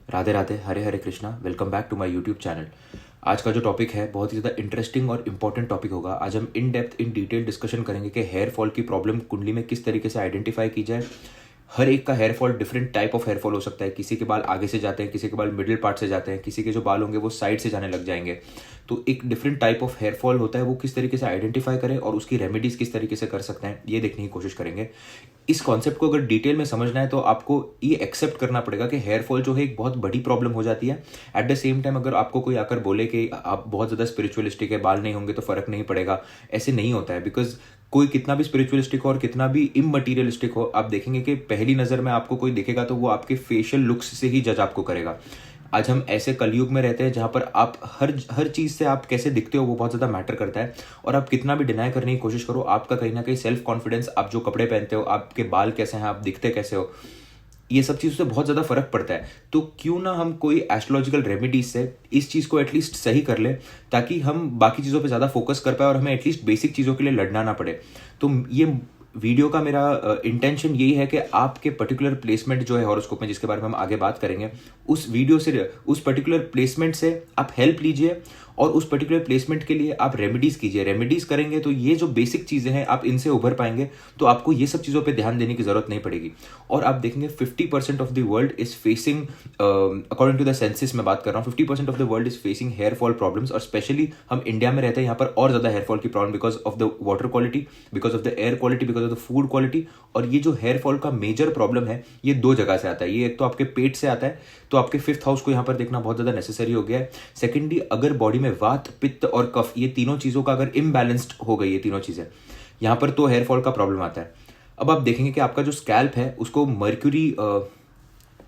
Radhe Radhe, Hare Hare Krishna. Welcome back to my YouTube channel. आज का जो टॉपिक है बहुत ही ज़्यादा इंटरेस्टिंग और इम्पॉर्टेंट टॉपिक होगा। आज हम in depth in detail discussion करेंगे कि हेयर फॉल की प्रॉब्लम कुंडली में किस तरीके से आइडेंटिफाई की जाए। हर एक का hair fall different type of hair fall हो सकता है। किसी के बाल आगे से जाते हैं, किसी के बाल मिडिल पार्ट से जाते हैं, किसी के जो बाल होंगे वो साइड से जाने लग जाएंगे। तो एक different type of hair fall होता है, वो किस तरीके से आइडेंटिफाई करें और उसकी रेमेडीज किस तरीके से कर सकते हैं ये देखने की कोशिश करेंगे। इस कॉन्सेप्ट को अगर डिटेल में समझना है तो आपको ये एक्सेप्ट करना पड़ेगा कि हेयर फॉल जो है एक बहुत बड़ी प्रॉब्लम हो जाती है। एट द सेम टाइम अगर आपको कोई आकर बोले कि आप बहुत ज़्यादा स्पिरिचुअलिस्टिक है, बाल नहीं होंगे तो फ़र्क नहीं पड़ेगा, ऐसे नहीं होता है। बिकॉज कोई कितना भी स्पिरिचुअलिस्टिक हो और कितना भी इममटीरियलिस्टिक हो, आप देखेंगे कि पहली नज़र में आपको कोई देखेगा तो वो आपके फेशियल लुक्स से ही जज आपको करेगा। आज हम ऐसे कलयुग में रहते हैं जहाँ पर आप हर चीज़ से आप कैसे दिखते हो वो बहुत ज़्यादा मैटर करता है। और आप कितना भी डिनाई करने की कोशिश करो, आपका कहीं ना कहीं सेल्फ कॉन्फिडेंस, आप जो कपड़े पहनते हो, आपके बाल कैसे हैं, आप दिखते कैसे हो, ये सब चीज़ों से बहुत ज़्यादा फर्क पड़ता है। तो क्यों ना हम कोई एस्ट्रोलॉजिकल रेमेडीज से इस चीज़ को एटलीस्ट सही कर ले, ताकि हम बाकी चीज़ों पे ज़्यादा फोकस कर पाए और हमें एटलीस्ट बेसिक चीज़ों के लिए लड़ना ना पड़े। तो ये वीडियो का मेरा इंटेंशन यही है कि आपके पर्टिकुलर प्लेसमेंट जो है हॉरोस्कोप में, जिसके बारे में हम आगे बात करेंगे, उस वीडियो से, उस पर्टिकुलर प्लेसमेंट से आप हेल्प लीजिए और उस पर्टिकुलर प्लेसमेंट के लिए आप रेमेडीज कीजिए। रेमेडीज करेंगे तो ये जो बेसिक चीज़ें हैं आप इनसे उभर पाएंगे, तो आपको ये सब चीज़ों पे ध्यान देने की ज़रूरत नहीं पड़ेगी। और आप देखेंगे 50% of the world is facing, according to the census मैं बात कर रहा हूँ, 50% of the world is facing hair fall problems. और स्पेशली हम इंडिया में रहते हैं, यहाँ पर और ज़्यादा हेयर फॉल की problem, because of the water quality, because of the air quality, because of the food quality. और ये जो हेयर फॉल का मेजर प्रॉब्लम है ये दो जगह से आता है। ये एक तो आपके पेट से आता है, तो आपके फिफ्थ हाउस को यहाँ पर देखना बहुत ज़्यादा नेसेसरी हो गया है। सेकेंडली, अगर बॉडी में वात, पित्त और कफ, ये तीनों चीज़ों का अगर इम्बैलेंस्ड हो गई, ये तीनों चीज़ें यहाँ पर, तो हेयर फॉल का प्रॉब्लम आता है। अब आप देखेंगे कि आपका जो स्कैल्प है उसको मर्क्यूरी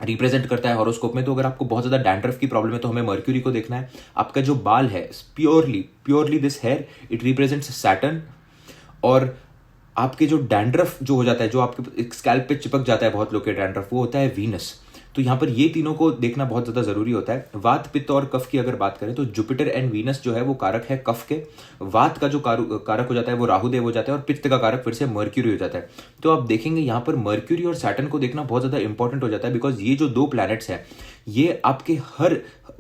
रिप्रेजेंट करता है हॉरोस्कोप में। तो अगर आपको बहुत ज़्यादा डैंड्रफ की प्रॉब्लम है तो हमें मर्क्यूरी को देखना है। आपका जो बाल है, purely this hair it represents Saturn. और आपके जो डैंड्रफ जो हो जाता है, जो आपके स्कैल्प पे चिपक जाता है बहुत लोग के डैंड्रफ, वो होता है वीनस। तो यहाँ पर ये तीनों को देखना बहुत ज़्यादा ज़रूरी होता है। वात, पित्त और कफ की अगर बात करें तो जुपिटर एंड वीनस जो है वो कारक है कफ के। वात का जो कारक हो जाता है वो राहुदेव हो जाता है और पित्त का कारक फिर से मर्क्यूरी हो जाता है। तो आप देखेंगे यहाँ पर मर्क्यूरी और सैटर्न को देखना बहुत ज़्यादा इंपॉर्टेंट हो जाता है, बिकॉज ये जो दो प्लैनेट्स हैं ये आपके हर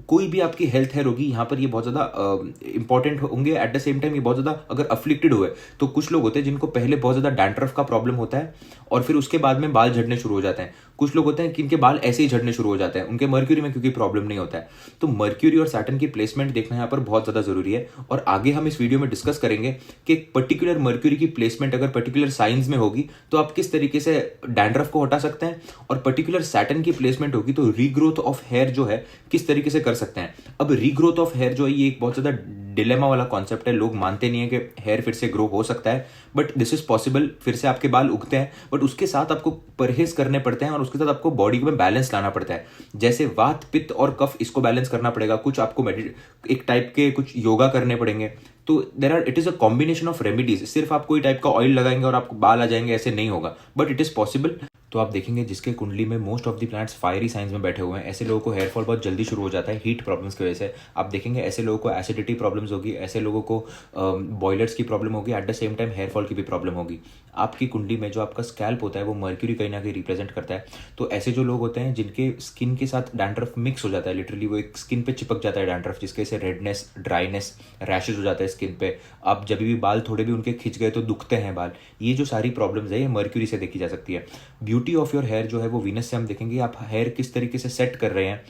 कोई भी आपकी हेल्थ है होगी यहाँ पर ये बहुत ज़्यादा इंपॉर्टेंट होंगे। एट द सेम टाइम ये बहुत ज़्यादा अगर अफ्लिक्टेड हुए, तो कुछ लोग होते हैं जिनको पहले बहुत ज़्यादा डैंड्रफ का प्रॉब्लम होता है और फिर उसके बाद में बाल झड़ने शुरू हो जाते हैं। कुछ लोग होते हैं कि इनके बाल ऐसे ही झड़ने शुरू हो जाते हैं, उनके मर्क्यूरी में क्योंकि प्रॉब्लम नहीं होता है। तो मर्क्यूरी और सैटर्न की प्लेसमेंट देखना यहाँ पर बहुत ज़्यादा जरूरी है। और आगे हम इस वीडियो में डिस्कस करेंगे कि पर्टिकुलर मर्क्यूरी की प्लेसमेंट अगर पर्टिकुलर साइंस में होगी तो आप किस तरीके से डैंड्रफ को हटा सकते हैं, और पर्टिकुलर सैटर्न की प्लेसमेंट होगी तो रीग्रोथ ऑफ हेयर जो है किस तरीके से कर सकते हैं। अब रीग्रोथ ऑफ हेयर जो है ये एक बहुत ज़्यादा डिलेमा वाला कॉन्सेप्ट है। लोग मानते नहीं है कि हेयर फिर से ग्रो हो सकता है, बट दिस इज पॉसिबल। फिर से आपके बाल उगते हैं, बट उसके साथ आपको परहेज करने पड़ते हैं और उसके साथ आपको बॉडी में बैलेंस लाना पड़ता है। जैसे वात, पित्त और कफ, इसको बैलेंस करना पड़ेगा। कुछ आपको एक टाइप के कुछ योगा करने पड़ेंगे। तो it is a combination of remedies. सिर्फ आप कोई टाइप का ऑयल लगाएंगे और आपको बाल आ जाएंगे, ऐसे नहीं होगा, बट इट इज पॉसिबल। तो आप देखेंगे जिसके कुंडली में most of the planets fiery science में बैठे हुए हैं, ऐसे लोगों को हेयर फॉल बहुत जल्दी शुरू हो जाता है हीट प्रॉब्लम्स की वजह से। आप देखेंगे ऐसे लोगों को एसिडिटी प्रॉब्लम्स होगी, ऐसे लोगों को बॉयलर्स की प्रॉब्लम होगी, eight the same time here fall की भी प्रॉब्लम होगी। आपकी कुंडली में जो आपका स्कैल्प होता है वो मर्क्यूरी कहीं ना कहीं रिप्रेजेंट करता है। तो ऐसे जो लोग होते हैं जिनके स्किन के साथ डैंड्रफ मिक्स हो जाता है, लिटरली वो एक स्किन पे चिपक जाता है डैंड्रफ, जिसके से रेडनेस, ड्राइनेस, रैशेज हो जाता है स्किन पे। आप जब भी बाल थोड़े भी उनके खिंच गए तो दुखते हैं बाल, ये जो सारी प्रॉब्लम्स है ये मर्क्यूरी से देखी जा सकती है। ब्यूटी ऑफ योर हेयर जो है वो वीनस से हम देखेंगे आप हेयर किस तरीके से सेट कर रहे हैं।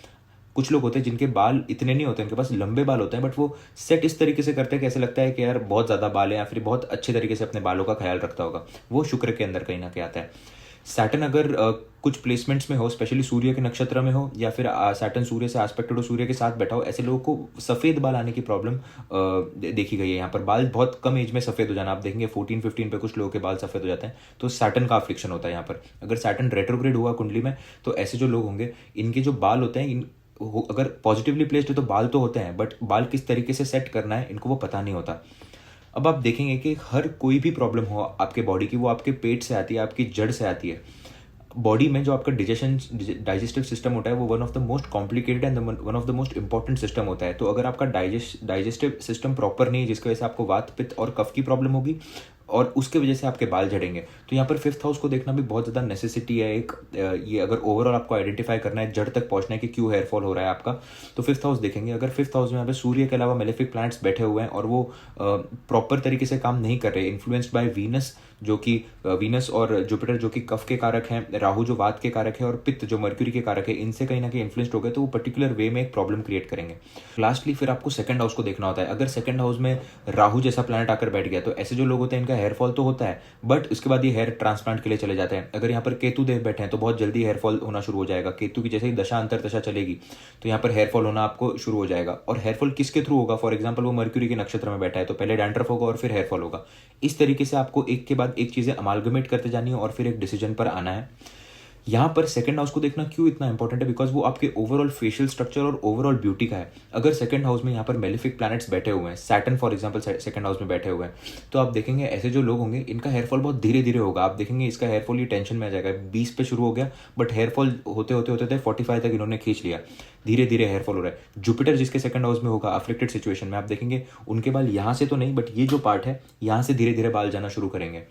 कुछ लोग होते हैं जिनके बाल इतने नहीं होते, उनके पास लंबे बाल होते हैं, बट वो सेट इस तरीके से करते हैं कि ऐसे लगता है कि यार बहुत ज़्यादा बाल है, या फिर बहुत अच्छे तरीके से अपने बालों का ख्याल रखता होगा। वो शुक्र के अंदर कहीं ना कहीं आता है। सैटर्न अगर कुछ प्लेसमेंट्स में हो, स्पेशली सूर्य के नक्षत्र में हो, या फिर सैटर्न सूर्य से एस्पेक्टेड हो, सूर्य के साथ बैठा हो, ऐसे लोगों को सफ़ेद बाल आने की प्रॉब्लम देखी गई है। यहाँ पर बाल बहुत कम एज में सफ़ेद हो जाना, आप देखेंगे 14-15 पे कुछ लोगों के बाल सफ़ेद हो जाते हैं, तो सैटर्न का अफ्लिक्शन होता है यहाँ पर। अगर सैटर्न रेट्रोग्रेड हुआ कुंडली में तो ऐसे जो लोग होंगे इनके जो बाल होते हैं, अगर पॉजिटिवली प्लेस्ड है तो बाल तो होते हैं, बट बाल किस तरीके से सेट करना है इनको वो पता नहीं होता। अब आप देखेंगे कि हर कोई भी प्रॉब्लम हो आपके बॉडी की, वो आपके पेट से आती है, आपकी जड़ से आती है। बॉडी में जो आपका डाइजेस्टिव सिस्टम होता है वो one of the most complicated and one of the most important system होता है। तो अगर आपका डाइजेस्टिव सिस्टम प्रॉपर नहीं है, जिसकी वजह से आपको वात पित्त और कफ की प्रॉब्लम होगी और उसके वजह से आपके बाल झड़ेंगे। तो यहाँ पर फिफ्थ हाउस को देखना भी बहुत ज़्यादा नेसेसिटी है। एक ये अगर ओवरऑल आपको आइडेंटिफाई करना है, जड़ तक पहुँचना है कि क्यों हेयर फॉल हो रहा है आपका, तो फिफ्थ हाउस देखेंगे। अगर फिफ्थ हाउस में यहाँ पे सूर्य के अलावा मेलेफिक प्लैनेट्स बैठे हुए हैं और वो प्रॉपर तरीके से काम नहीं कर रहे, इन्फ्लुएंस्ड बाय वीनस, जो कि वीनस और जुपिटर जो कि कफ के कारक हैं, राहु जो वात के कारक है और पित्त जो मर्क्यूरी के कारक है, इनसे कहीं ना कहीं इन्फ्लुएंस्ड हो गए तो वो पर्टिकुलर वे में एक प्रॉब्लम क्रिएट करेंगे। लास्टली फिर आपको सेकंड हाउस को देखना होता है। अगर सेकंड हाउस में राहु जैसा प्लैनेट आकर बैठ गया तो ऐसे जो लोग होते हैं इनका हेयर फॉल तो होता है, बट उसके बाद ये हेयर ट्रांसप्लांट के लिए चले जाते हैं। अगर यहाँ पर केतु देव बैठे हैं तो बहुत जल्दी हेयर फॉल होना शुरू हो जाएगा। केतु की जैसे ही दशा अंतर दशा चलेगी तो यहाँ पर हेयर फॉल होना आपको शुरू हो जाएगा। और हेयर फॉल किसके थ्रू होगा? फॉर एग्जाम्पल वो मर्क्यूरी के नक्षत्र में बैठा है तो पहले डैंड्रफ होगा और फिर हेयर फॉल होगा। इस तरीके से आपको एक के बाद एक चीजें अमालगमेट करते जानी है और फिर एक डिसीजन पर आना है। यहाँ पर सेकंड हाउस को देखना क्यों इतना इंपॉर्टेंट है? बिकॉज वो आपके ओवरऑल फेशियल स्ट्रक्चर और ओवरऑल ब्यूटी का है। अगर सेकंड हाउस में यहाँ पर मेलेफिक प्लैनेट्स बैठे हुए हैं, Saturn for example second house में बैठे हुए हैं, तो आप देखेंगे ऐसे जो लोग होंगे इनका हेयर फॉल बहुत धीरे धीरे होगा। आप देखेंगे इसका हेयर फॉल ये टेंशन में आ जाएगा, 20 पे शुरू हो गया बट हेयर फॉल होते होते होते 45 तक इन्होंने खींच लिया, धीरे धीरे हेयर फॉल हो रहा है। जुपिटर जिसके सेकंड हाउस में होगा अफ्लिक्टेड सिचुएशन में, आप देखेंगे उनके बाल यहाँ से तो नहीं बट ये जो पार्ट है यहाँ से धीरे धीरे बाल जाना शुरू करेंगे।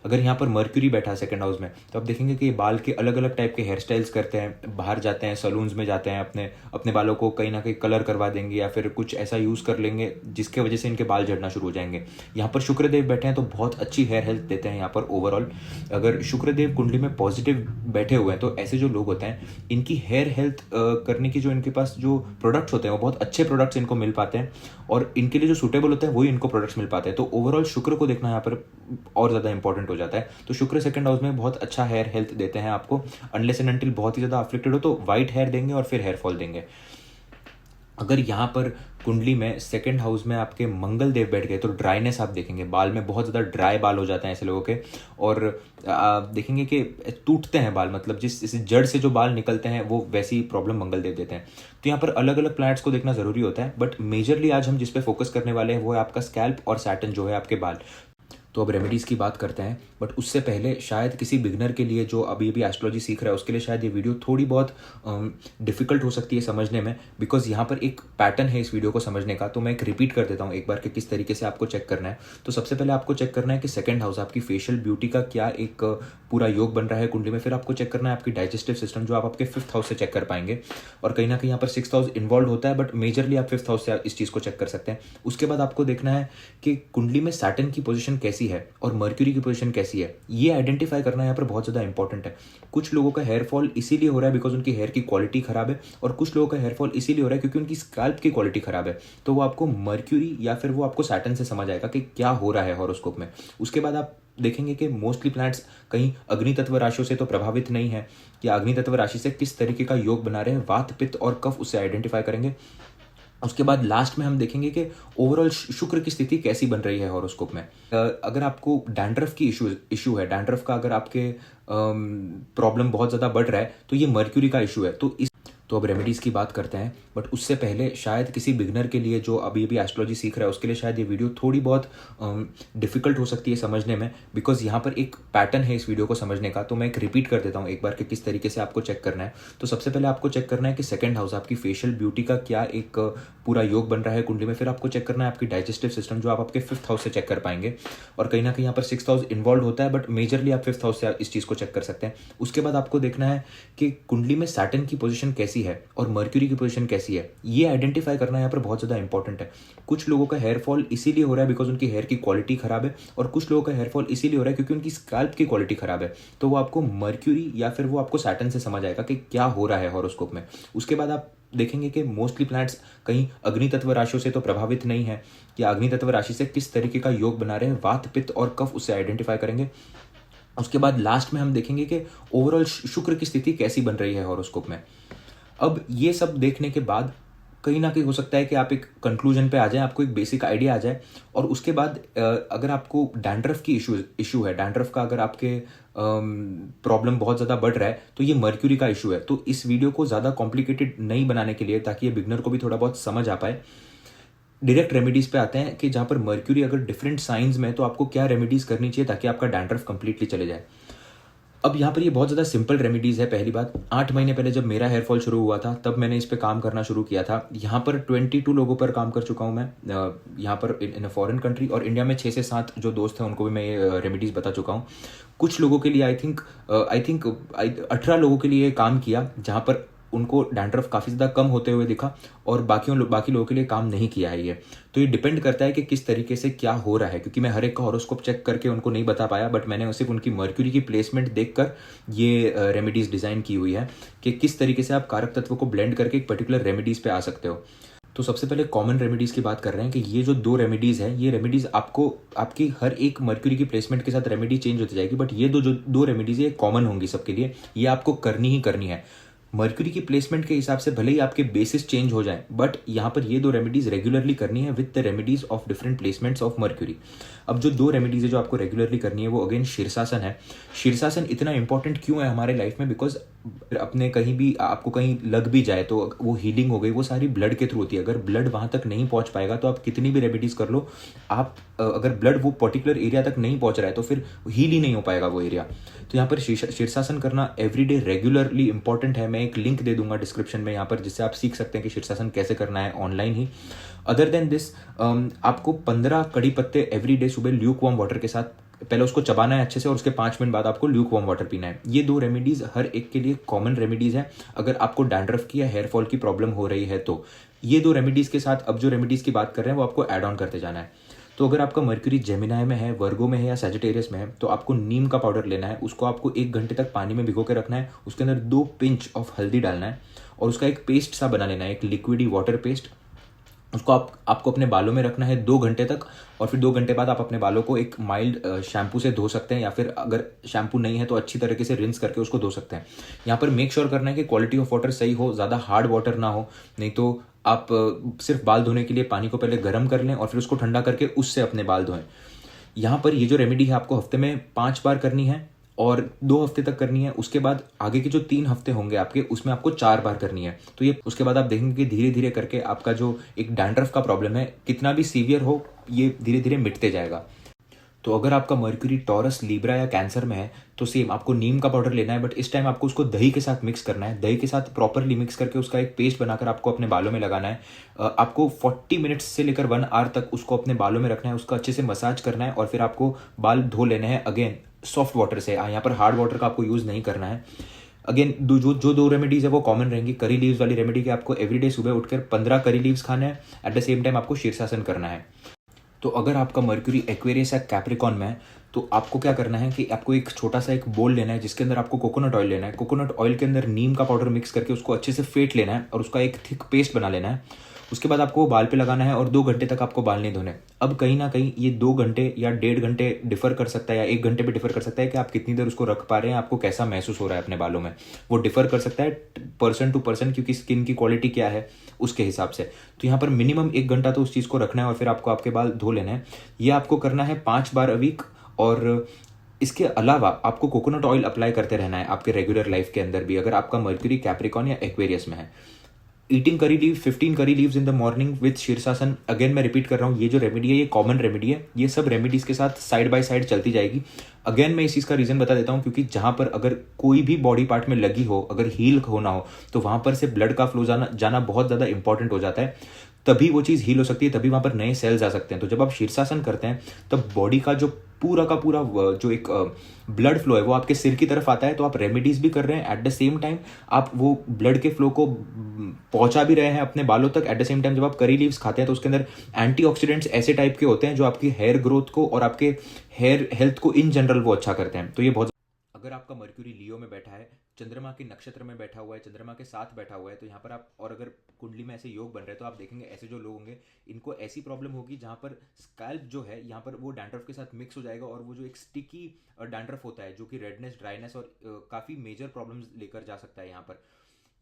अगर यहाँ पर मर्क्यूरी बैठा है सेकंड हाउस में तो आप देखेंगे कि ये बाल के अलग अलग टाइप के हेयर स्टाइल्स करते हैं, बाहर जाते हैं, सलून्स में जाते हैं, अपने बालों को कहीं ना कहीं कलर करवा देंगे या फिर कुछ ऐसा यूज़ कर लेंगे जिसके वजह से इनके बाल झड़ना शुरू हो जाएंगे। यहाँ पर शुक्रदेव बैठे हैं तो बहुत अच्छी हेयर हेल्थ देते हैं यहाँ पर ओवरऑल। अगर शुक्रदेव कुंडली में पॉजिटिव बैठे हुए हैं तो ऐसे जो लोग होते हैं इनकी हेयर हेल्थ करने की जो इनके पास जो प्रोडक्ट्स होते हैं वो बहुत अच्छे प्रोडक्ट्स इनको मिल पाते हैं और इनके लिए जो सूटेबल होते हैं वही इनको प्रोडक्ट्स मिल पाते हैं। तो ओवरऑल शुक्र को देखना यहाँ पर और ज़्यादा इंपॉर्टेंट हो जाता है। तो शुक्र सेकंड हाउस में बहुत अच्छा हेयर हेल्थ देते हैं आपको, अनलेस एंड अनटिल बहुत ही ज़्यादा अफ्लिक्टेड हो तो वाइट हेयर देंगे और फिर हेयर फॉल देंगे। अगर यहाँ पर कुंडली में सेकंड हाउस में आपके मंगल देव बैठ गए तो ड्राइनेस आप देखेंगे, बाल में बहुत ज़्यादा ड्राई बाल हो जाते हैं ऐसे लोगों के, और आप देखेंगे कि टूटते हैं बाल, मतलब जिस जड़ से जो बाल निकलते हैं वो वैसी प्रॉब्लम मंगल देव देते हैं। तो यहाँ पर अलग अलग प्लैनेट्स को देखना ज़रूरी होता है, बट मेजरली आज हम जिस पे फोकस करने वाले हैं वो है आपका स्कैल्प और सैटर्न जो है आपके बाल। तो अब रेमेडीज़ की बात करते हैं, बट उससे पहले शायद किसी बिगनर के लिए जो अभी अभी एस्ट्रोलॉजी सीख रहा है उसके लिए शायद ये वीडियो थोड़ी बहुत डिफिकल्ट हो सकती है समझने में, बिकॉज यहाँ पर एक पैटर्न है इस वीडियो को समझने का। तो मैं एक रिपीट कर देता हूँ एक बार कि किस तरीके से आपको चेक करना है। तो सबसे पहले आपको चेक करना है कि सेकंड हाउस आपकी फेशियल ब्यूटी का क्या एक पूरा योग बन रहा है कुंडली में। फिर आपको चेक करना है आपकी डाइजेस्टिव सिस्टम, जो आप आपके फिफ्थ हाउस से चेक कर पाएंगे, और कहीं ना कहीं यहाँ पर सिक्स्थ हाउस इन्वॉल्व होता है बट मेजरली आप फिफ्थ हाउस से इस चीज़ को चेक कर सकते हैं। उसके बाद आपको देखना है कि कुंडली में सैटर्न की पोजीशन कैसी है और मर्क्यूरी की पोजीशन कैसी है, ये आइडेंटिफाई करना यहाँ पर बहुत ज़्यादा इंपॉर्टेंट है। कुछ लोगों का हेयर फॉल इसीलिए हो रहा है बिकॉज उनकी हेयर की क्वालिटी खराब है, और कुछ लोगों का हेयर फॉल इसीलिए हो रहा है क्योंकि उनकी स्कैल्प की क्वालिटी खराब है। तो वो आपको मर्क्यूरी या फिर वो आपको सैटर्न से समझ आएगा कि क्या हो रहा है हॉरोस्कोप में। उसके बाद आप देखेंगे कि मोस्टली प्लैनेट्स कहीं अग्नि तत्व राशियों से तो प्रभावित नहीं है, या अग्नि तत्व राशि से किस तरीके का योग बना रहे हैं, वात पित्त और कफ, उससे आइडेंटिफाई करेंगे। उसके बाद लास्ट में हम देखेंगे कि ओवरऑल शुक्र की स्थिति कैसी बन रही है हॉरोस्कोप में। अगर आपको डैंड्रफ की इशू है, डैंड्रफ का अगर आपके प्रॉब्लम बहुत ज़्यादा बढ़ रहा है तो ये मर्क्यूरी का इशू है। तो अब रेमेडीज़ की बात करते हैं, बट उससे पहले शायद किसी बिगनर के लिए जो अभी अभी एस्ट्रोलॉजी सीख रहा है उसके लिए शायद ये वीडियो थोड़ी बहुत डिफिकल्ट हो सकती है समझने में, बिकॉज यहाँ पर एक पैटर्न है इस वीडियो को समझने का। तो मैं एक रिपीट कर देता हूँ एक बार कि किस तरीके से आपको चेक करना है। तो सबसे पहले आपको चेक करना है कि सेकंड हाउस आपकी फेशियल ब्यूटी का क्या एक पूरा योग बन रहा है कुंडली में। फिर आपको चेक करना है आपकी डाइजेस्टिव सिस्टम, जो आप आपके फिफ्थ हाउस से चेक कर पाएंगे, और कहीं ना कहीं यहाँ पर सिक्स्थ हाउस इन्वॉल्व होता है बट मेजरली आप फिफ्थ हाउस से इस चीज़ को चेक कर सकते हैं। उसके बाद आपको देखना है कि कुंडली में सैटर्न की पोजीशन कैसी है और मर्क्यूरी की पोजीशन कैसी है, ये आइडेंटिफाई करना यहाँ पर बहुत ज़्यादा इंपॉर्टेंट है। कुछ लोगों का हेयर फॉल इसीलिए हो रहा है बिकॉज उनकी हेयर की क्वालिटी खराब है, और कुछ लोगों का हेयर फॉल इसीलिए हो रहा है क्योंकि उनकी स्कैल्प की क्वालिटी खराब है। तो वो आपको मर्क्यूरी या फिर वो आपको सैटर्न से समझ आएगा कि क्या हो रहा है हॉरोस्कोप में। उसके बाद आप देखेंगे कि मोस्टली प्लैनेट्स कहीं अग्नि तत्व राशियों से तो प्रभावित नहीं है, या अग्नि तत्व राशि से किस तरीके का योग बना रहे हैं, वात पित्त और कफ, उससे आइडेंटिफाई करेंगे। उसके बाद लास्ट में हम देखेंगे कि ओवरऑल शुक्र की स्थिति कैसी बन रही है हॉरोस्कोप में। अब ये सब देखने के बाद कहीं ना कहीं हो सकता है कि आप एक कंक्लूजन पे आ जाए, आपको एक बेसिक आइडिया आ जाए, और उसके बाद अगर आपको डैंड्रफ की इशू है, डैंड्रफ का अगर आपके प्रॉब्लम बहुत ज़्यादा बढ़ रहा है तो ये मर्क्यूरी का इशू है। तो इस वीडियो को ज़्यादा कॉम्प्लिकेटेड नहीं बनाने के लिए, ताकि ये बिगनर को भी थोड़ा बहुत समझ आ पाए, डायरेक्ट रेमेडीज़ पे आते हैं कि जहाँ पर मर्क्यूरी अगर डिफरेंट साइंस में है तो आपको क्या रेमेडीज़ करनी चाहिए ताकि आपका डैंड्रफ कंप्लीटली चले जाए। अब यहाँ पर ये बहुत ज़्यादा सिंपल रेमेडीज़ है। पहली बात, 8 महीने पहले जब मेरा हेयर फॉल शुरू हुआ था तब मैंने इस पे काम करना शुरू किया था। यहाँ पर 22 लोगों पर काम कर चुका हूँ मैं, यहाँ पर इन अ फॉरेन कंट्री, और इंडिया में 6 से 7 जो दोस्त हैं उनको भी मैं ये रेमेडीज़ बता चुका हूँ। कुछ लोगों के लिए आई थिंक 18 लोगों के लिए काम किया, जहाँ पर उनको डैंड्रफ काफ़ी ज़्यादा कम होते हुए दिखा, और बाकी लोगों के लिए काम नहीं किया है ये। तो ये डिपेंड करता है कि किस तरीके से क्या हो रहा है, क्योंकि मैं हर एक का हॉरोस्कोप चेक करके उनको नहीं बता पाया, बट मैंने सिर्फ उनकी मर्क्यूरी की प्लेसमेंट देखकर ये रेमेडीज़ डिज़ाइन की हुई है कि किस तरीके से आप कारक तत्व को ब्लेंड करके एक पर्टिकुलर रेमेडीज़ पे आ सकते हो। तो सबसे पहले कॉमन रेमेडीज़ की बात कर रहे हैं कि ये जो 2 रेमेडीज़ हैं, ये रेमेडीज़ आपको आपकी हर एक मर्क्यूरी की प्लेसमेंट के साथ रेमेडी चेंज होती जाएगी, बट ये जो 2 रेमेडीज़ ये कॉमन होंगी सबके लिए, ये आपको करनी ही करनी है। मर्क्यूरी की प्लेसमेंट के हिसाब से भले ही आपके बेसिस चेंज हो जाए, बट यहाँ पर ये 2 रेमेडीज रेगुलरली करनी है with the remedies of different placements of mercury. अब जो 2 रेमेडीज है जो आपको रेगुलरली करनी है, वो अगेन शीर्षासन है। शीर्षासन इतना इंपॉर्टेंट क्यों है हमारे लाइफ में? बिकॉज अपने कहीं भी आपको कहीं लग भी जाए तो वो हीलिंग हो गई, वो सारी ब्लड के थ्रू होती है। अगर ब्लड वहाँ तक नहीं पहुँच पाएगा तो आप कितनी भी रेमेडीज कर लो, आप अगर ब्लड वो पर्टिकुलर एरिया तक नहीं पहुँच रहा है तो फिर हील ही नहीं हो पाएगा वो एरिया। तो यहाँ पर शीर्षासन करना एवरीडे रेगुलरली इंपॉर्टेंट है। मैं एक लिंक दे दूंगा डिस्क्रिप्शन में यहाँ पर, जिससे आप सीख सकते हैं कि शीर्षासन कैसे करना है online he. Other than this, आपको 15 कड़ी पत्ते एवरीडे सुबह ल्यूक वार्म वाटर के साथ पहले उसको चबाना है अच्छे से, और उसके 5 मिनट बाद आपको ल्यूक वार्म वाटर पीना है। ये 2 रेमेडीज हर एक के लिए कॉमन रेमेडीज है। अगर आपको डैंड्रफ की या हेयर फॉल की प्रॉब्लम हो रही है तो ये 2 रेमेडीज के साथ अब जो रेमेडीज की बात कर रहे हैं वो आपको ऐड ऑन करते जाना है। तो अगर आपका मर्क्यूरी जेमिनाई में है, वर्गो में है या सैजिटेरियस में है, तो आपको नीम का पाउडर लेना है। उसको आपको 1 घंटे तक पानी में भिगो के रखना है। उसके अंदर 2 पिंच ऑफ हल्दी डालना है, और उसका एक पेस्ट सा बना लेना है, एक लिक्विडी वाटर पेस्ट। उसको आपको अपने बालों में रखना है 2 घंटे तक, और फिर 2 घंटे बाद आप अपने बालों को एक माइल्ड शैम्पू से धो सकते हैं, या फिर अगर शैम्पू नहीं है तो अच्छी तरीके से रिंस करके उसको धो सकते हैं। यहाँ पर मेक श्योर करना है कि क्वालिटी ऑफ वाटर सही हो, ज़्यादा हार्ड वाटर ना हो, नहीं तो आप सिर्फ बाल धोने के लिए पानी को पहले गर्म कर लें और फिर उसको ठंडा करके उससे अपने बाल धोएं। यहाँ पर ये जो रेमेडी है आपको हफ्ते में 5 बार करनी है, और 2 हफ्ते तक करनी है। उसके बाद आगे के जो 3 हफ्ते होंगे आपके, उसमें आपको 4 बार करनी है। तो ये उसके बाद आप देखेंगे कि धीरे धीरे करके आपका जो एक डैंड्रफ का प्रॉब्लम है, कितना भी सीवियर हो, ये धीरे धीरे मिटते जाएगा। तो अगर आपका मर्क्यूरी टॉरस, लीब्रा या कैंसर में है तो सेम आपको नीम का पाउडर लेना है, बट इस टाइम आपको उसको दही के साथ मिक्स करना है। दही के साथ प्रॉपरली मिक्स करके उसका एक पेस्ट बनाकर आपको अपने बालों में लगाना है। आपको 40 मिनट्स से लेकर 1 आवर तक उसको अपने बालों में रखना है, उसका अच्छे से मसाज करना है, और फिर आपको बाल धो लेने हैं अगेन सॉफ्ट वाटर से। यहाँ पर हार्ड वाटर का आपको यूज़ नहीं करना है। अगेन जो 2 रेमेडीज है वो कॉमन रहेंगी। करी लीव्स वाली रेमेडी के आपको एवरीडे सुबह उठकर 15 करी लीव्स खाना है। एट द सेम टाइम आपको शीर्षासन करना है। तो अगर आपका मर्क्यूरी एक्वेरियस या कैप्रिकॉन में है तो आपको क्या करना है कि आपको एक छोटा सा एक बोल लेना है, जिसके अंदर आपको कोकोनट ऑयल लेना है। कोकोनट ऑयल के अंदर नीम का पाउडर मिक्स करके उसको अच्छे से फेंट लेना है, और उसका एक थिक पेस्ट बना लेना है। उसके बाद आपको बाल पे लगाना है, और 2 घंटे तक आपको बाल नहीं धोने। अब कहीं ना कहीं ये 2 घंटे या 1.5 घंटे डिफर कर सकता है, या 1 घंटे पे डिफर कर सकता है कि आप कितनी देर उसको रख पा रहे हैं, आपको कैसा महसूस हो रहा है अपने बालों में। वो डिफर कर सकता है पर्सन टू पर्सन, क्योंकि स्किन की क्वालिटी क्या है उसके हिसाब से। तो यहाँ पर मिनिमम 1 घंटा तो उस चीज़ को रखना है, और फिर आपको आपके बाल धो लेना है। ये आपको करना है 5 बार अ वीक। और इसके अलावा आपको कोकोनट ऑयल अप्लाई करते रहना है आपके रेगुलर लाइफ के अंदर भी, अगर आपका मर्क्यूरी कैप्रिकॉन या एक्वेरियस में है। ईटिंग करी leave 15 curry leaves in the morning with शीर्षासन। अगेन मैं रिपीट कर रहा हूँ, ये जो रेमेडी है ये कॉमन रेमेडी है। ये सब रेमेडीज के साथ साइड बाय साइड चलती जाएगी। अगेन मैं इस चीज़ का रीज़न बता देता हूँ, क्योंकि जहाँ पर अगर कोई भी बॉडी पार्ट में लगी हो, अगर हील होना हो, तो वहाँ पर से ब्लड का फ्लो जाना बहुत ज़्यादा इंपॉर्टेंट हो जाता है। तभी वो चीज़ हील हो सकती है, तभी वहाँ पर नए सेल्स आ सकते हैं। तो जब आप शीर्षासन करते हैं तब बॉडी का जो पूरा का पूरा जो एक ब्लड फ्लो है वो आपके सिर की तरफ आता है। तो आप रेमेडीज भी कर रहे हैं, एट द सेम टाइम आप वो ब्लड के फ्लो को पहुंचा भी रहे हैं अपने बालों तक। एट द सेम टाइम जब आप करी लीव्स खाते हैं तो उसके अंदर एंटीऑक्सीडेंट्स ऐसे टाइप के होते हैं जो आपकी हेयर ग्रोथ को और आपके हेयर हेल्थ को इन जनरल वो अच्छा करते हैं। तो ये बहुत, अगर आपका मर्क्यूरी लियो में बैठा है, चंद्रमा के नक्षत्र में बैठा हुआ है, चंद्रमा के साथ बैठा हुआ है, तो यहाँ पर आप, और अगर कुंडली में ऐसे योग बन रहे हैं तो आप देखेंगे ऐसे जो लोग होंगे इनको ऐसी प्रॉब्लम होगी जहाँ पर स्कैल्प जो है यहाँ पर वो डैंड्रफ के साथ मिक्स हो जाएगा, और वो जो एक स्टिकी डैंड्रफ होता है जो कि रेडनेस, ड्राइनेस और काफ़ी मेजर प्रॉब्लम्स लेकर जा सकता है। यहाँ पर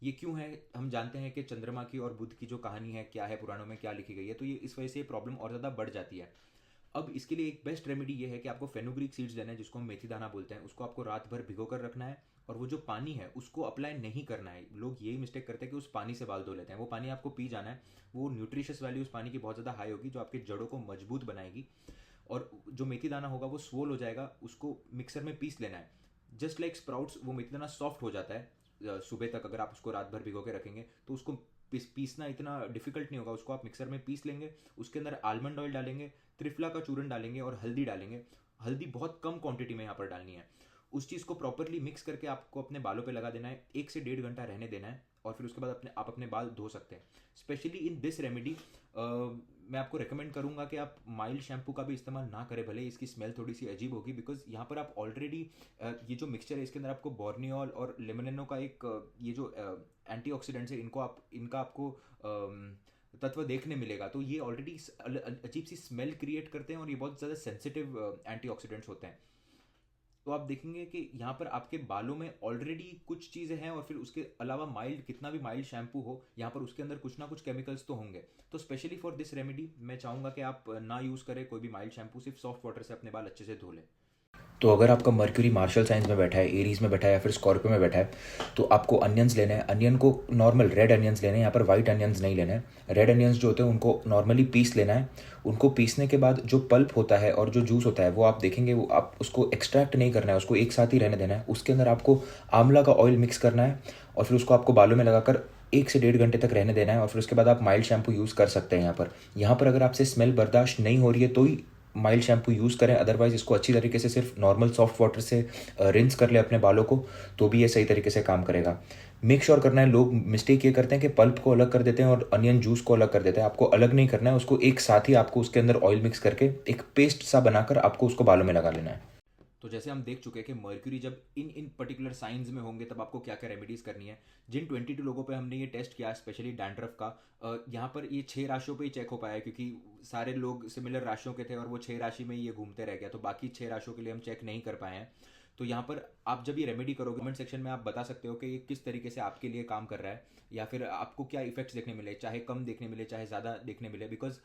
ये क्यों है, हम जानते हैं कि चंद्रमा की और बुध की जो कहानी है क्या है, पुराणों में क्या लिखी गई है, तो ये इस वजह से प्रॉब्लम और ज़्यादा बढ़ जाती है। अब इसके लिए एक बेस्ट रेमेडी ये है कि आपको फेनुग्रीक सीड्स लेना है, जिसको हम मेथी दाना बोलते हैं। उसको आपको रात भर भिगो कर रखना है, और वो जो पानी है उसको अप्लाई नहीं करना है। लोग यही मिस्टेक करते हैं कि उस पानी से बाल धो लेते हैं। वो पानी आपको पी जाना है। वो न्यूट्रिशियस वैल्यू उस पानी की बहुत ज़्यादा हाई होगी, जो आपके जड़ों को मजबूत बनाएगी। और जो मेथी दाना होगा वो स्वोल हो जाएगा, उसको मिक्सर में पीस लेना है। जस्ट लाइक स्प्राउट्स वो इतना सॉफ्ट हो जाता है सुबह तक, अगर आप उसको रात भर भिगो के रखेंगे तो उसको पीसना इतना डिफिकल्ट नहीं होगा। उसको आप मिक्सर में पीस लेंगे, उसके अंदर आलमंड ऑयल डालेंगे, त्रिफला का चूरन डालेंगे और हल्दी डालेंगे। हल्दी बहुत कम क्वांटिटी में यहाँ पर डालनी है। उस चीज़ को प्रॉपरली मिक्स करके आपको अपने बालों पे लगा देना है, 1 से 1.5 घंटा रहने देना है और फिर उसके बाद आप अपने बाल धो सकते हैं। स्पेशली इन दिस रेमेडी मैं आपको रेकमेंड करूंगा कि आप माइल्ड शैम्पू का भी इस्तेमाल ना करें, भले इसकी स्मेल थोड़ी सी अजीब होगी, बिकॉज यहाँ पर आप ऑलरेडी ये जो मिक्सचर है इसके अंदर आपको बोर्नियोल और लेमोनिनो का एक ये जो एंटीऑक्सीडेंट्स है इनका आपको तत्व देखने मिलेगा। तो ये ऑलरेडी अजीब सी स्मेल क्रिएट करते हैं और ये बहुत ज़्यादा सेंसिटिव एंटीऑक्सीडेंट्स होते हैं। तो आप देखेंगे कि यहाँ पर आपके बालों में ऑलरेडी कुछ चीज़ें हैं और फिर उसके अलावा माइल्ड, कितना भी माइल्ड शैम्पू हो, यहाँ पर उसके अंदर कुछ ना कुछ केमिकल्स तो होंगे। तो स्पेशली फॉर दिस रेमेडी मैं चाहूँगा कि आप ना यूज़ करें कोई भी माइल्ड शैम्पू, सिर्फ सॉफ्ट वाटर से अपने बाल अच्छे से धो लें। तो अगर आपका मर्क्यूरी मार्शल साइंस में बैठा है, एरीज में बैठा है या फिर स्कॉर्पियो में बैठा है, तो आपको अनियंस लेना है। अनियन को नॉर्मल रेड अनियंस लेने हैं, यहाँ पर वाइट अनियंस नहीं लेना है। रेड अनियंस जो होते हैं उनको नॉर्मली पीस लेना है। उनको पीसने के बाद जो पल्प होता है और जो जूस होता है वो आप देखेंगे, वो आप उसको एक्सट्रैक्ट नहीं करना है, उसको एक साथ ही रहने देना है। उसके अंदर आपको आंवला का ऑयल मिक्स करना है और फिर उसको आपको बालों में लगाकर 1 से 1.5 घंटे तक रहने देना है और फिर उसके बाद आप माइल्ड शैम्पू यूज़ कर सकते हैं। यहाँ पर अगर आपसे स्मेल बर्दाश्त नहीं हो रही है तो ही माइल्ड शैम्पू यूज़ करें, अदरवाइज इसको अच्छी तरीके से सिर्फ नॉर्मल सॉफ्ट वाटर से रिंस कर ले अपने बालों को, तो भी ये सही तरीके से काम करेगा। मेक श्योर करना है, लोग मिस्टेक ये करते हैं कि पल्प को अलग कर देते हैं और अनियन जूस को अलग कर देते हैं। आपको अलग नहीं करना है, उसको एक साथ ही आपको उसके अंदर ऑयल मिक्स करके एक पेस्ट सा बनाकर आपको उसको बालों में लगा लेना है। तो जैसे हम देख चुके हैं कि मर्क्यूरी जब इन पर्टिकुलर साइंस में होंगे तब आपको क्या क्या रेमेडीज़ करनी है। जिन 22 लोगों पे हमने ये टेस्ट किया, स्पेशली डैंड्रफ का, यहाँ पर ये 6 राशियों पे ही चेक हो पाया क्योंकि सारे लोग सिमिलर राशियों के थे और वो 6 राशि में ही ये घूमते रह गया, तो बाकी 6 राशियों के लिए हम चेक नहीं कर पाए हैं। तो यहाँ पर आप जब ये रेमेडी करोगे, कमेंट सेक्शन में आप बता सकते हो कि ये किस तरीके से आपके लिए काम कर रहा है या फिर आपको क्या इफेक्ट्स देखने मिले, चाहे कम देखने मिले चाहे ज़्यादा देखने मिले। Because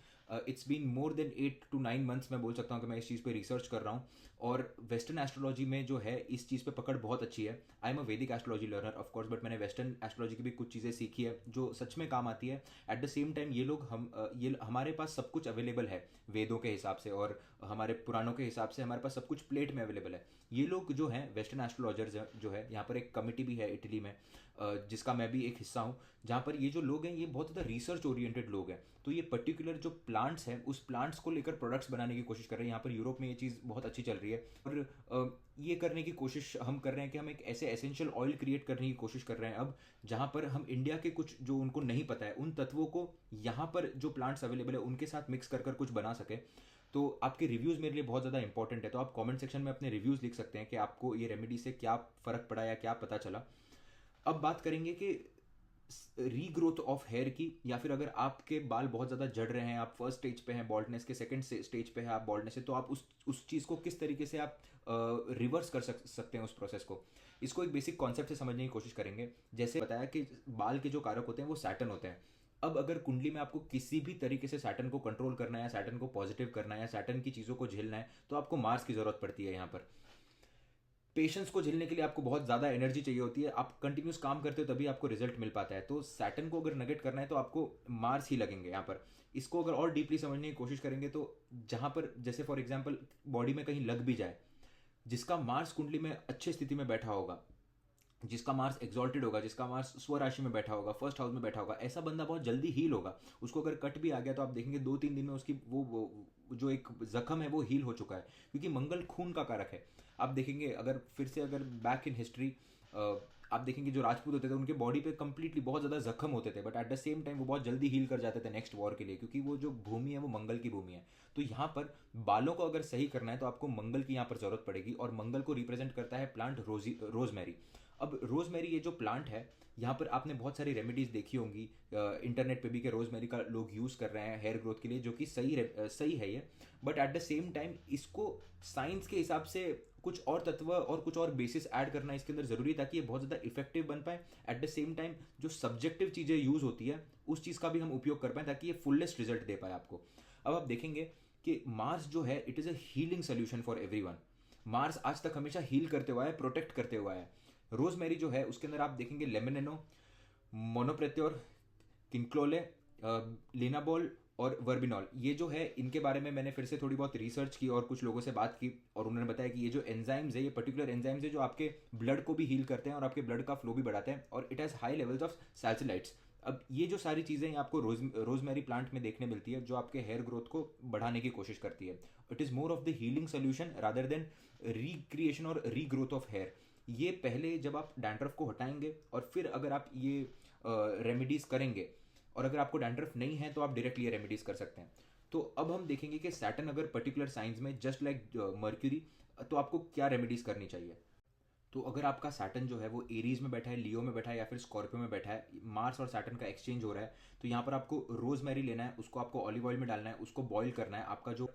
it's been more than 8 to 9 months मैं बोल सकता हूँ कि मैं इस चीज़ पे रिसर्च कर रहा हूँ और वेस्टर्न एस्ट्रोलॉजी में जो है इस चीज़ पे पकड़ बहुत अच्छी है। आई एम अ वैदिक astrology learner of course, but मैंने वेस्टर्न एस्ट्रोलॉजी की भी कुछ चीज़ें सीखी है जो सच में काम आती है। एट द सेम टाइम ये लोग ये हमारे पास सब कुछ अवेलेबल है वेदों के हिसाब से और हमारे पुराणों के हिसाब से हमारे पास सब कुछ प्लेट में अवेलेबल है। ये लोग जो हैं वेस्टर्न एस्ट्रोलॉजर्स जो है, यहाँ पर एक कमिटी भी है इटली में जिसका मैं भी एक हिस्सा हूँ, जहाँ पर ये जो लोग हैं ये बहुत ज़्यादा रिसर्च ओरिएंटेड लोग हैं। तो ये पर्टिकुलर जो प्लांट्स हैं उस प्लांट्स को लेकर प्रोडक्ट्स बनाने की कोशिश कर रहे हैं। यहाँ पर यूरोप में ये चीज़ बहुत अच्छी चल रही है और ये करने की कोशिश हम कर रहे हैं कि हम एक ऐसे एसेंशियल ऑयल क्रिएट करने की कोशिश कर रहे हैं अब, जहाँ पर हम इंडिया के कुछ जो उनको नहीं पता है उन तत्वों को यहाँ पर जो प्लांट्स अवेलेबल है उनके साथ मिक्स कर कुछ बना सके। तो आपके रिव्यूज़ मेरे लिए बहुत ज़्यादा इंपॉर्टेंट है, तो आप कमेंट सेक्शन में अपने रिव्यूज़ लिख सकते हैं कि आपको ये रेमेडी से क्या फ़र्क पड़ा या क्या पता चला। अब बात करेंगे कि रीग्रोथ ऑफ हेयर की, या फिर अगर आपके बाल बहुत ज़्यादा झड़ रहे हैं, आप फर्स्ट स्टेज पे हैं बॉल्डनेस के, सेकंड स्टेज पे है आप बॉल्डनेस से, तो आप उस चीज़ को किस तरीके से आप रिवर्स कर सकते हैं उस प्रोसेस को। इसको एक बेसिक कॉन्सेप्ट से समझने की कोशिश करेंगे। जैसे बताया कि बाल के जो कारक होते हैं वो सैटर्न होते हैं। अब अगर कुंडली में आपको किसी भी तरीके से सैटर्न को कंट्रोल करना है या सैटर्न को पॉजिटिव करना है या सैटर्न की चीज़ों को झेलना है, तो आपको मार्स की ज़रूरत पड़ती है। यहाँ पर पेशेंस को झेलने के लिए आपको बहुत ज़्यादा एनर्जी चाहिए होती है, आप कंटिन्यूस काम करते हो तभी आपको रिजल्ट मिल पाता है। तो सैटर्न को अगर नेगेट करना है तो आपको मार्स ही लगेंगे यहाँ पर। इसको अगर और डीपली समझने की कोशिश करेंगे तो जहाँ पर जैसे फॉर एग्जांपल बॉडी में कहीं लग भी जाए, जिसका मार्स कुंडली में अच्छी स्थिति में बैठा होगा, जिसका मार्स एक्सॉल्टेड होगा, जिसका मार्स स्वराशि में बैठा होगा, फर्स्ट हाउस में बैठा होगा, ऐसा बंदा बहुत जल्दी हील होगा। उसको अगर कट भी आ गया तो आप देखेंगे 2-3 दिन में उसकी वो जो एक जख्म है वो हील हो चुका है, क्योंकि मंगल खून का कारक है। आप देखेंगे अगर फिर से अगर बैक इन हिस्ट्री आप देखेंगे जो राजपूत होते थे उनके बॉडी पे कंप्लीटली बहुत ज़्यादा जख्म होते थे, but at the same time वो बहुत जल्दी हील कर जाते थे नेक्स्ट वॉर के लिए, क्योंकि वो जो भूमि है वो मंगल की भूमि है। तो यहाँ पर बालों को अगर सही करना है तो आपको मंगल की यहाँ पर जरूरत पड़ेगी, और मंगल को रिप्रेजेंट करता है प्लांट रोजमेरी। अब रोजमेरी ये जो प्लांट है, यहाँ पर आपने बहुत सारी रेमेडीज़ देखी होंगी इंटरनेट पे भी कि रोजमेरी का लोग यूज़ कर रहे हैं हेयर ग्रोथ के लिए, जो कि सही है ये। But at the same time इसको साइंस के हिसाब से कुछ और तत्व और कुछ और बेसिस ऐड करना इसके अंदर ज़रूरी है, ताकि ये बहुत ज़्यादा इफेक्टिव बन पाए। एट द सेम टाइम जो सब्जेक्टिव चीज़ें यूज़ होती है उस चीज़ का भी हम उपयोग कर पाएँ, ताकि ये फुलेस्ट रिजल्ट दे पाए आपको। अब आप देखेंगे कि मार्स जो है it is a healing solution for everyone. Mars आज तक हमेशा हील करते हुआ है, प्रोटेक्ट करते हुआ है। रोजमेरी जो है उसके अंदर आप देखेंगे लेमिनेनो, मोनोप्रेत्योर, किंक्लोले, लिनाबोल और वर्बिनॉल, ये जो है इनके बारे में मैंने फिर से थोड़ी बहुत रिसर्च की और कुछ लोगों से बात की और उन्होंने बताया कि ये जो एंजाइम्स है, ये पर्टिकुलर एंजाइम्स है जो आपके ब्लड को भी हील करते हैं और आपके ब्लड का फ्लो भी बढ़ाते हैं और it has high levels of salicylates. अब ये जो सारी चीज़ें आपको रोजमेरी प्लांट में देखने मिलती है जो आपके हेयर ग्रोथ को बढ़ाने की कोशिश करती है। It is more of the healing solution rather than recreation और रीग्रोथ ऑफ हेयर। ये पहले जब आप डैंड्रफ को हटाएंगे और फिर अगर आप ये रेमेडीज करेंगे और अगर आपको डैंड्रफ नहीं है तो आप डायरेक्टली ये रेमेडीज कर सकते हैं। तो अब हम देखेंगे कि सैटर्न अगर पर्टिकुलर साइंस में जस्ट लाइक मर्क्यूरी, तो आपको क्या रेमेडीज करनी चाहिए। तो अगर आपका सैटर्न जो है वो एरीज में बैठा है, लियो में बैठा है या फिर स्कॉर्पियो में बैठा है, मार्स और सैटर्न का एक्सचेंज हो रहा है, तो यहाँ पर आपको रोजमेरी लेना है, उसको आपको ऑलिव ऑयल में डालना है, उसको बॉईल करना है। आपका जो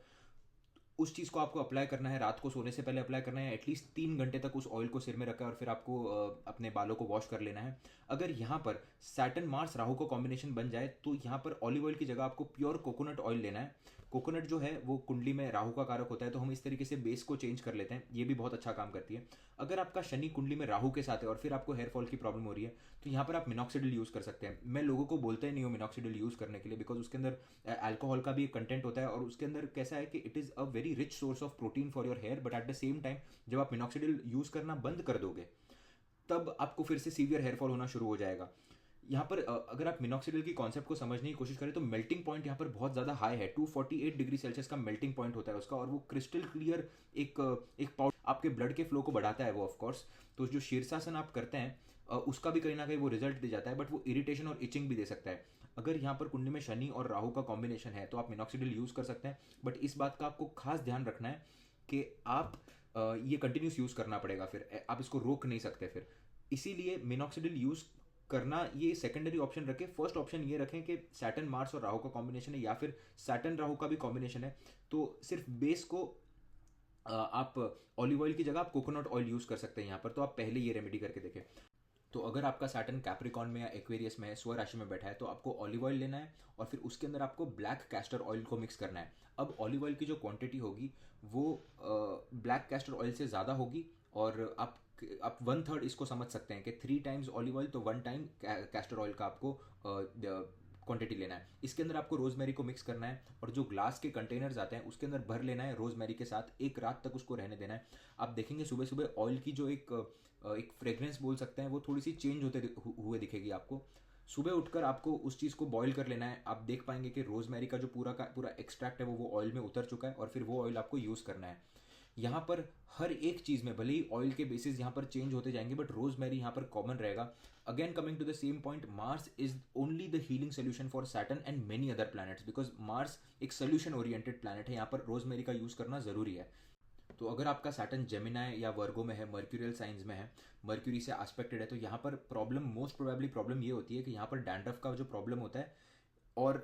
उस चीज़ को आपको अप्लाई करना है, रात को सोने से पहले अप्लाई करना है, एटलीस्ट 3 घंटे तक उस ऑयल को सिर में रखा है और फिर आपको अपने बालों को वॉश कर लेना है। अगर यहाँ पर सैटर्न मार्स राहु का कॉम्बिनेशन बन जाए तो यहाँ पर ऑलिव ऑयल की जगह आपको प्योर कोकोनट ऑयल लेना है। कोकोनट जो है वो कुंडली में राहु का कारक होता है, तो हम इस तरीके से बेस को चेंज कर लेते हैं, ये भी बहुत अच्छा काम करती है। अगर आपका शनि कुंडली में राहु के साथ है और फिर आपको हेयर फॉल की प्रॉब्लम हो रही है तो यहाँ पर आप मिनॉक्सिडिल यूज़ कर सकते हैं। मैं लोगों को बोलता ही नहीं हूँ मिनॉक्सिडिल यूज़ करने के लिए, बिकॉज उसके अंदर अल्कोहल का भी एक कंटेंट होता है और उसके अंदर कैसा है कि it is a very rich source of protein for your hair. But at the same time जब आप मिनॉक्सिडिल यूज़ करना बंद कर दोगे तब आपको फिर से सीवियर हेयर फॉल होना शुरू हो जाएगा। यहाँ पर अगर आप मिनॉक्सिडिल की कॉन्सेप्ट को समझने की कोशिश करें तो मेल्टिंग पॉइंट यहाँ पर बहुत ज़्यादा हाई है, 248 डिग्री सेल्सियस का मेल्टिंग पॉइंट होता है उसका, और वो क्रिस्टल क्लियर एक पाउडर आपके ब्लड के फ्लो को बढ़ाता है वो ऑफकोर्स। तो जो शीर्षासन आप करते हैं उसका भी कहीं ना कहीं वो रिजल्ट दे जाता है, बट वो इरिटेशन और इचिंग भी दे सकता है। अगर यहाँ पर कुंडली में शनि और राहु का कॉम्बिनेशन है तो आप मिनॉक्सिडिल यूज़ कर सकते हैं, बट इस बात का आपको खास ध्यान रखना है कि आप ये कंटिन्यूस यूज़ करना पड़ेगा, फिर आप इसको रोक नहीं सकते फिर। इसीलिए मिनॉक्सिडिल यूज़ करना ये सेकेंडरी ऑप्शन रखें। फर्स्ट ऑप्शन ये रखें कि सैटर्न मार्स और राहु का कॉम्बिनेशन है या फिर सैटर्न राहु का भी कॉम्बिनेशन है, तो सिर्फ बेस को आप ऑलिव ऑयल की जगह आप कोकोनट ऑयल यूज़ कर सकते हैं यहाँ पर। तो आप पहले ये रेमेडी करके देखें। तो अगर आपका सैटर्न कैप्रिकॉन में या एक्वेरियस में है, स्व राशि में बैठा है, तो आपको ऑलिव ऑयल लेना है और फिर उसके अंदर आपको ब्लैक कैस्टर ऑयल को मिक्स करना है। अब ऑलिव ऑयल की जो क्वांटिटी होगी वो ब्लैक कैस्टर ऑयल से ज़्यादा होगी, और आप 1/3 इसको समझ सकते हैं कि 3 टाइम्स ऑलिव ऑयल तो 1 टाइम कैस्टर ऑयल का आपको क्वांटिटी लेना है। इसके अंदर आपको रोजमेरी को मिक्स करना है और जो ग्लास के कंटेनर्स आते हैं उसके अंदर भर लेना है रोजमेरी के साथ, एक रात तक उसको रहने देना है। आप देखेंगे सुबह सुबह ऑयल की जो एक फ्रेग्रेंस बोल सकते हैं वो थोड़ी सी चेंज होते हुए दिखेगी आपको। सुबह उठकर आपको उस चीज़ को बॉईल कर लेना है। आप देख पाएंगे कि रोजमेरी का जो पूरा एक्सट्रैक्ट है वो ऑयल में उतर चुका है और फिर वो ऑयल आपको यूज़ करना है। यहाँ पर हर एक चीज़ में भले ही ऑयल के बेसिस यहाँ पर चेंज होते जाएंगे बट रोजमेरी यहाँ पर कॉमन रहेगा। Again coming to the same point, Mars is only the healing solution for Saturn and many other planets, because Mars एक सोल्यूशन ओरिएंटेड प्लैनेट है। यहाँ पर रोजमेरी का यूज़ करना ज़रूरी है। तो अगर आपका सैटर्न जेमिनाई या वर्गो में है, मर्क्यूरियल साइंस में है, मर्क्यूरी से एस्पेक्टेड है, तो यहाँ पर प्रॉब्लम मोस्ट प्रोबेबली प्रॉब्लम ये होती है कि यहाँ पर डैंड्रफ का जो प्रॉब्लम होता है और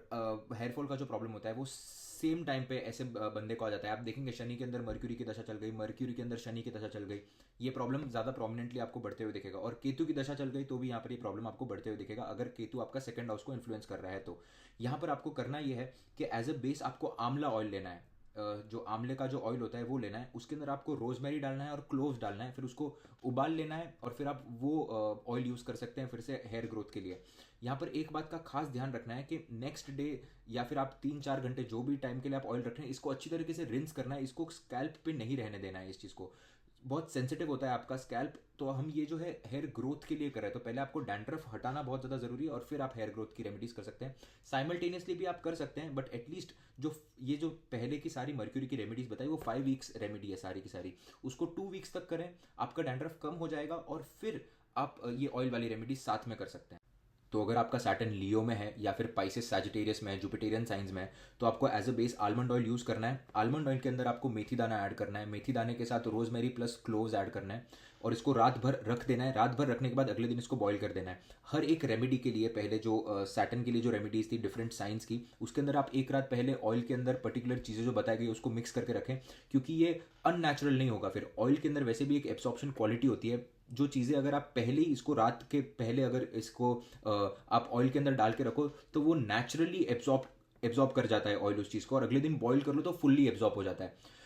हेयरफॉल का जो प्रॉब्लम होता है वो सेम टाइम पे ऐसे बंदे को आ जाता है। आप देखेंगे शनि के अंदर मर्क्यूरी की दशा चल गई, मर्क्यूरी के अंदर शनि की दशा चल गई, ये प्रॉब्लम ज़्यादा प्रोमिनेंटली आपको बढ़ते हुए दिखेगा। और केतु की दशा चल गई तो भी यहाँ पर ये प्रॉब्लम आपको बढ़ते हुए दिखेगा, अगर केतु आपका सेकंड हाउस को इन्फ्लुएंस कर रहा है। तो यहाँ पर आपको करना ये है कि एज अ बेस आपको आंवला ऑयल लेना है, जो आंवले का जो ऑयल होता है वो लेना है। उसके अंदर आपको रोजमेरी डालना है और क्लोव्स डालना है, फिर उसको उबाल लेना है और फिर आप वो ऑयल यूज़ कर सकते हैं फिर से हेयर ग्रोथ के लिए। यहाँ पर एक बात का खास ध्यान रखना है कि नेक्स्ट डे या फिर आप 3-4 घंटे जो भी टाइम के लिए आप ऑयल रख रहे हैं इसको अच्छी तरीके से रिंस करना है, इसको स्कैल्प पे नहीं रहने देना है। इस चीज़ को बहुत सेंसिटिव होता है आपका स्कैल्प, तो हम ये जो है हेयर ग्रोथ के लिए कर रहे हैं, तो पहले आपको डैंड्रफ हटाना बहुत ज़्यादा जरूरी है और फिर आप हेयर ग्रोथ की रेमेडीज कर सकते हैं। साइमल्टेनियसली भी आप कर सकते हैं, बट एटलीस्ट जो पहले की सारी मर्क्यूरी की रेमेडीज बताई वो 5 वीक्स रेमेडी है सारी की सारी, उसको 2 वीक्स तक करें, आपका डैंड्रफ कम हो जाएगा और फिर आप ये ऑयल वाली रेमेडीज साथ में कर सकते हैं। तो अगर आपका सैटर्न लियो में है या फिर पाइसेस सैजिटेरियस में है, जुपिटेरियन साइंस में है, तो आपको as a base almond oil use करना है। आलमंड ऑयल के अंदर आपको मेथी दाना ऐड करना है, मेथी दाने के साथ रोजमेरी प्लस क्लोव्स ऐड करना है और इसको रात भर रख देना है। रात भर रखने के बाद अगले दिन इसको बॉईल कर देना है। हर एक रेमेडी के लिए पहले जो सैटर्न के लिए जो रेमेडीज थी डिफरेंट साइंस की, उसके अंदर आप एक रात पहले ऑयल के अंदर पर्टिकुलर चीज़ें जो बताई गई उसको मिक्स करके रखें, क्योंकि ये अननेचुरल नहीं होगा। फिर ऑयल के अंदर वैसे भी एक एब्सॉर्प्शन क्वालिटी होती है, जो चीज़ें अगर आप पहले ही इसको रात के पहले अगर इसको आप ऑयल के अंदर डाल के रखो तो वो नेचुरली एब्जॉर्ब कर जाता है ऑयल उस चीज़ को, और अगले दिन बॉईल कर लो तो फुल्ली एब्जॉर्ब हो जाता है।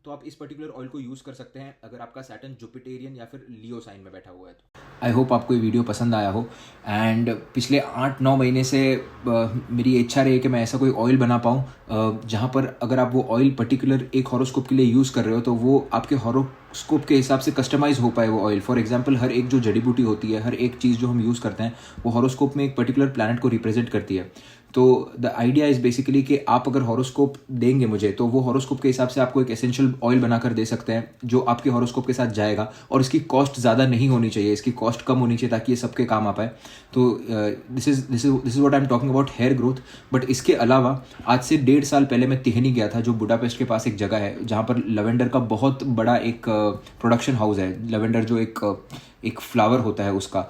तो आप इस पर्टिकुलर ऑयल को यूज़ कर सकते हैं अगर आपका सैटर्न जुपिटेरियन या फिर लियो साइन में बैठा हुआ है तो। आई होप आपको ये वीडियो पसंद आया हो एंड पिछले 8-9 महीने से मेरी इच्छा रही है कि मैं ऐसा कोई ऑयल बना पाऊँ जहाँ पर अगर आप वो ऑयल पर्टिकुलर एक हॉरोस्कोप के लिए यूज़ कर रहे हो तो वो आपके हॉरोस्कोप के हिसाब से कस्टमाइज हो पाए वो ऑयल। फॉर एग्जांपल हर एक जो जड़ी बूटी होती है, हर एक चीज़ जो हम यूज़ करते हैं वो हॉरोस्कोप में एक पर्टिकुलर प्लैनेट को रिप्रेजेंट करती है। तो द आइडिया इज़ बेसिकली कि आप अगर हॉरोस्कोप देंगे मुझे तो वो हॉरोस्कोप के हिसाब से आपको एक एसेंशियल ऑयल बनाकर दे सकते हैं जो आपके हॉरोस्कोप के साथ जाएगा और इसकी कॉस्ट ज़्यादा नहीं होनी चाहिए, इसकी कॉस्ट कम होनी चाहिए ताकि ये सबके काम आ पाए। तो this is what I am talking about hair growth. But इसके अलावा आज से 1.5 साल पहले मैं तिहनी गया था, जो बुडापेस्ट के पास एक जगह है जहाँ पर लवेंडर का बहुत बड़ा एक प्रोडक्शन हाउस है। लवेंडर जो एक फ्लावर होता है उसका,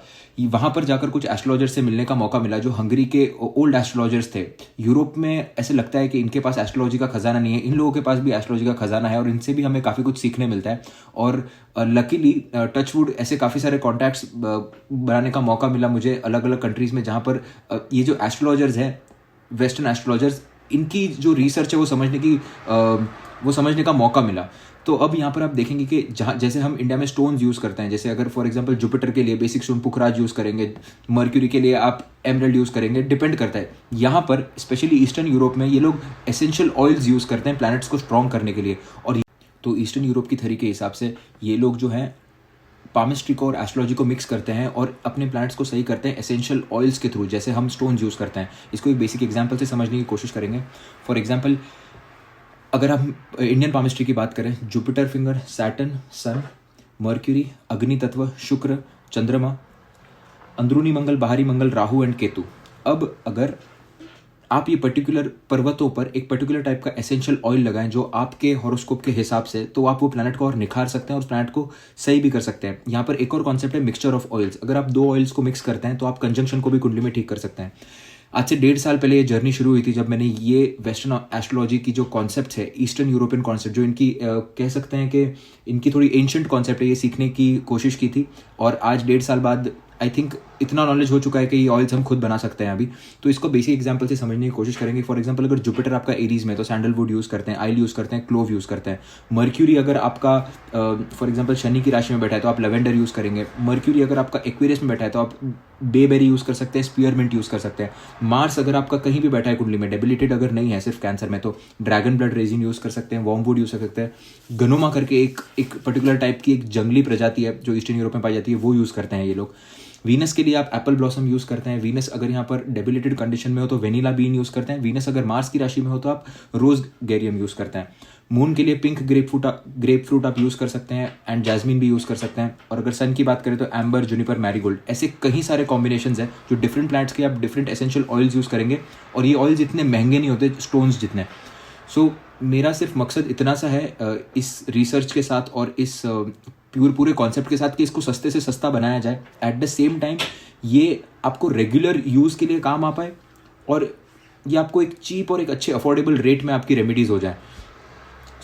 वहाँ पर जाकर कुछ एस्ट्रोलॉजर से मिलने का मौका मिला जो हंगरी के ओल्ड एस्ट्रोलॉजर्स थे। यूरोप में ऐसे लगता है कि इनके पास एस्ट्रोलॉजी का खजाना नहीं है, इन लोगों के पास भी एस्ट्रोलॉजी का खजाना है और इनसे भी हमें काफ़ी कुछ सीखने मिलता है। और लकीली टचवुड ऐसे काफ़ी सारे कॉन्टैक्ट्स बनाने का मौका मिला मुझे अलग अलग कंट्रीज़ में जहाँ पर ये जो एस्ट्रोलॉजर्स हैं, वेस्टर्न एस्ट्रोलॉजर्स, इनकी जो रिसर्च है वो समझने का मौका मिला। तो अब यहाँ पर आप देखेंगे कि जहाँ जैसे हम इंडिया में स्टोन्स यूज़ करते हैं, जैसे अगर फॉर एग्जांपल जुपिटर के लिए बेसिक स्टोन पुखराज यूज़ करेंगे, मर्क्यूरी के लिए आप एमरल्ड यूज़ करेंगे, डिपेंड करता है। यहाँ पर स्पेशली ईस्टर्न यूरोप में ये लोग एसेंशियल ऑयल्स यूज़ करते हैं प्लैनेट्स को स्ट्रॉन्ग करने के लिए। और तो ईस्टर्न यूरोप की थ्योरी के हिसाब से ये लोग जो हैं पामिस्ट्री को और एस्ट्रोलॉजी को मिक्स करते हैं और अपने प्लैनेट्स को सही करते हैं एसेंशियल ऑयल्स के थ्रू, जैसे हम स्टोन्स यूज़ करते हैं। इसको एक बेसिक एग्जाम्पल से समझने की कोशिश करेंगे। फॉर एग्जाम्पल अगर हम इंडियन पामिस्ट्री की बात करें, जुपिटर फिंगर, सैटर्न, सन, मर्क्यूरी, अग्नि तत्व, शुक्र, चंद्रमा, अंदरूनी मंगल, बाहरी मंगल, राहु एंड केतु। अब अगर आप ये पर्टिकुलर पर्वतों पर एक पर्टिकुलर टाइप का एसेंशियल ऑयल लगाएं जो आपके हॉरोस्कोप के हिसाब से, तो आप वो प्लैनेट को और निखार सकते हैं और उस प्लैनेट को सही भी कर सकते हैं। यहाँ पर एक और कॉन्सेप्ट है मिक्सचर ऑफ ऑयल्स। अगर आप 2 ऑयल्स को मिक्स करते हैं तो आप कंजंक्शन को भी कुंडली में ठीक कर सकते हैं। आज से 1.5 साल पहले ये जर्नी शुरू हुई थी जब मैंने ये वेस्टर्न एस्ट्रोलॉजी की जो कॉन्सेप्ट है, ईस्टर्न यूरोपियन कॉन्सेप्ट, जो इनकी कह सकते हैं कि इनकी थोड़ी एंशिएंट कॉन्सेप्ट है, ये सीखने की कोशिश की थी। और आज 1.5 साल बाद आई थिंक इतना नॉलेज हो चुका है कि ये ऑयल्स हम खुद बना सकते हैं अभी। तो इसको बेसिक एग्जांपल से समझने की कोशिश करेंगे। फॉर एग्जांपल अगर जुपिटर आपका एरीज में तो सैंडलवुड यूज़ करते हैं, आइल यूज़ करते हैं, क्लोव यूज़ करते हैं। मर्क्यूरी अगर आपका फॉर एग्जांपल शनि की राशि में बैठा है तो आप लेवेंडर यूज़ करेंगे। मर्क्यूरी अगर आपका एक्वेरियस में बैठा है तो आप बेबेरी यूज़ कर सकते हैं, स्पीयरमिंट यूज़ कर सकते हैं। मार्स अगर आपका कहीं भी बैठा है कुंडली में, डेबिलिटेड अगर नहीं है सिर्फ कैंसर में, तो ड्रैगन ब्लड रेजिन यूज़ कर सकते हैं, वॉर्मवुड यूज़ कर सकते हैं। गनोमा करके एक पर्टिकुलर टाइप की एक जंगली प्रजाति है जो ईस्टर्न यूरोप में पाई जाती है, वो यूज़ करते हैं ये लोग। वीनस के लिए आप एप्पल ब्लॉसम यूज़ करते हैं। वीनस अगर यहाँ पर डेबिलिटेड कंडीशन में हो तो वेनिला बीन यूज़ करते हैं। वीनस अगर मार्स की राशि में हो तो आप रोज गेरियम यूज़ करते हैं। मून के लिए पिंक ग्रेप फ्रूट आप यूज़ कर सकते हैं एंड जैस्मिन भी यूज़ कर सकते हैं। और अगर सन की बात करें तो एम्बर, जुनिपर, मैरीगोल्ड, ऐसे कई सारे कॉम्बिनेशंस हैं जो डिफरेंट प्लांट्स के आप डिफरेंट एसेंशियल ऑयल्स यूज़ करेंगे। और ये ऑयल्स इतने महंगे नहीं होते स्टोन्स जितने। सो मेरा सिर्फ मकसद इतना सा है इस रिसर्च के साथ और इस पूरे कॉन्सेप्ट के साथ कि इसको सस्ते से सस्ता बनाया जाए, एट द सेम टाइम ये आपको रेगुलर यूज़ के लिए काम आ पाए और ये आपको एक चीप और एक अच्छे अफोर्डेबल रेट में आपकी रेमेडीज़ हो जाए।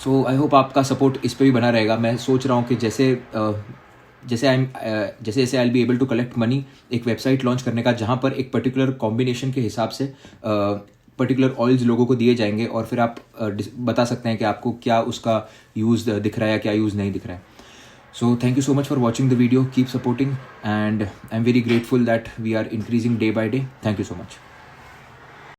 सो आई होप आपका सपोर्ट इस पर भी बना रहेगा। मैं सोच रहा हूँ कि जैसे I will be able to collect money, एक वेबसाइट लॉन्च करने का जहाँ पर एक पर्टिकुलर कॉम्बिनेशन के हिसाब से पर्टिकुलर ऑयल्स लोगों को दिए जाएंगे और फिर आप बता सकते हैं कि आपको क्या उसका यूज़ दिख रहा है या क्या यूज़ नहीं दिख रहा है। So thank you so much for watching the video. Keep supporting and I'm very grateful that we are increasing day by day. Thank you so much.